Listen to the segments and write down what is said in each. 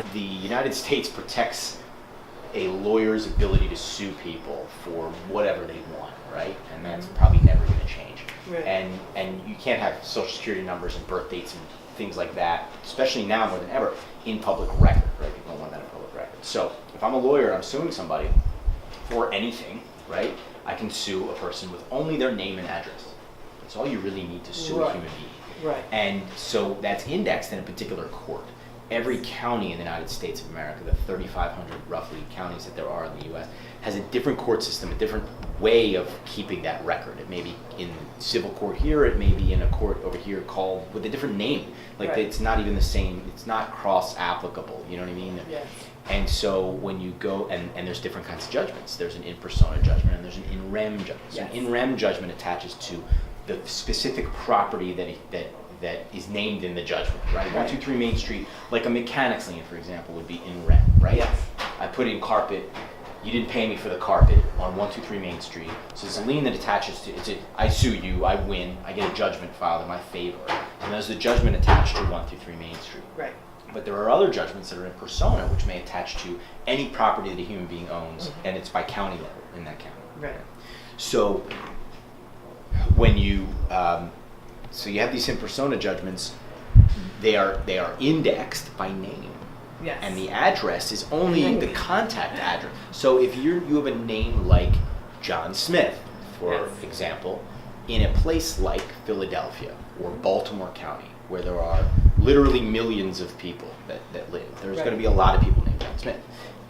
The United States protects a lawyer's ability to sue people for whatever they want, right? And that's probably never going to change. Right. And you can't have social security numbers and birth dates and things like that, especially now more than ever, in public record, right? People don't want that in public record. So if I'm a lawyer, I'm suing somebody for anything, right? I can sue a person with only their name and address. That's all you really need to sue a human being. Right. And so that's indexed in a particular court. Every county in the United States of America, the 3,500 roughly counties that there are in the U.S., has a different court system, a different way of keeping that record. It may be in civil court here, it may be in a court over here called with a different name. Like Right. It's not even the same, it's not cross-applicable, you know what I mean? Yes. And so when you go, and there's different kinds of judgments. There's an in persona judgment and there's an in rem judgment. So Yes. an in rem judgment attaches to the specific property that is named in the judgment, right? 123 Main Street, like a mechanics lien, for example, would be in rem, right? Yes. I put in carpet, you didn't pay me for the carpet on 123 Main Street. So it's a lien that attaches to, I sue you, I win, I get a judgment filed in my favor. And there's a judgment attached to 123 Main Street. Right. But there are other judgments that are in persona, which may attach to any property that a human being owns, and it's by county level in that county. Right. So when you so you have these in persona judgments, they are indexed by name. Yes. And the address is only the contact address. So if you have a name like John Smith, for Yes. example, in a place like Philadelphia or Baltimore County, where there are literally millions of people that live, there's Right. going to be a lot of people named John Smith.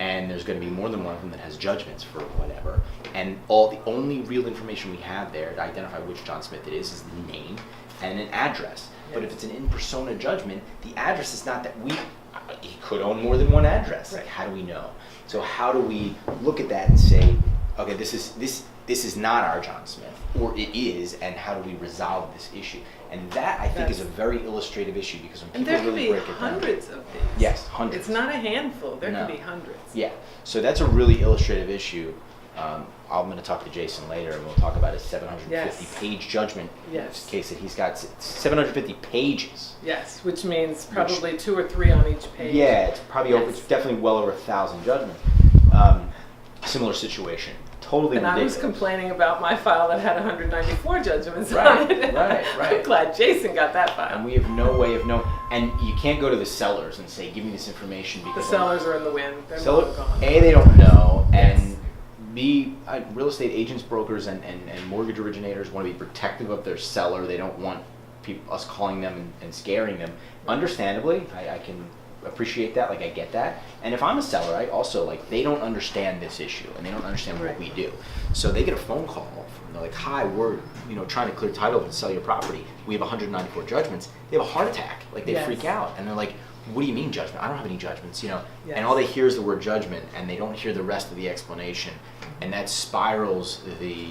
And there's going to be more than one of them that has judgments for whatever. And the only real information we have there to identify which John Smith it is the name and an address. But if it's an in persona judgment, the address is not that he could own more than one address. Right. Like, how do we know? So how do we look at that and say, okay, this is not our John Smith, or it is, and how do we resolve this issue? And that, I think, is a very illustrative issue, because when And people there could really be break it down. hundreds of these. Yes, hundreds. It's not a handful. There No. could be hundreds. Yeah, so that's a really illustrative issue. I'm going to talk to Jason later, and we'll talk about his 750-page judgment Yes. case that he's got 750 pages. Yes, which means probably 2 or 3 on each page. Yeah, it's probably Yes. it's definitely well over 1,000 judgments. Similar situation, totally And I ridiculous. was complaining about my file that had 194 judgments Right, on it. right. I'm glad Jason got that file. And we have no way of knowing. And you can't go to the sellers and say, "Give me this information," The because sellers are in the wind. They're Seller, long gone. A, they don't know, Yes. and B, real estate agents, brokers, and mortgage originators want to be protective of their seller. They don't want us calling them and scaring them. Understandably, I can appreciate that, like I get that. And if I'm a seller, I also, like, they don't understand this issue, and they don't understand what Right. we do. So they get a phone call from, they're like, "Hi, we're trying to clear title and sell your property. We have 194 judgments." They have a heart attack, like they Yes. freak out, and they're like, "What do you mean judgment? I don't have any judgments," Yes. And all they hear is the word judgment, and they don't hear the rest of the explanation, and that spirals the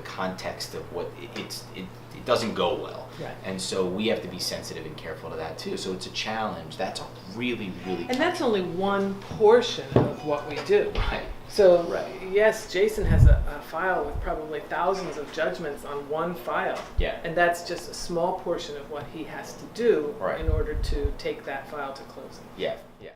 context of what it doesn't go well. Right. And so we have to be sensitive and careful to that too. So it's a challenge. That's a really, really And that's only one portion of what we do. right. So, Right. yes, Jason has a file with probably thousands of judgments on one file. Yeah. And that's just a small portion of what he has to do Right. in order to take that file to closing. Yeah. Yeah.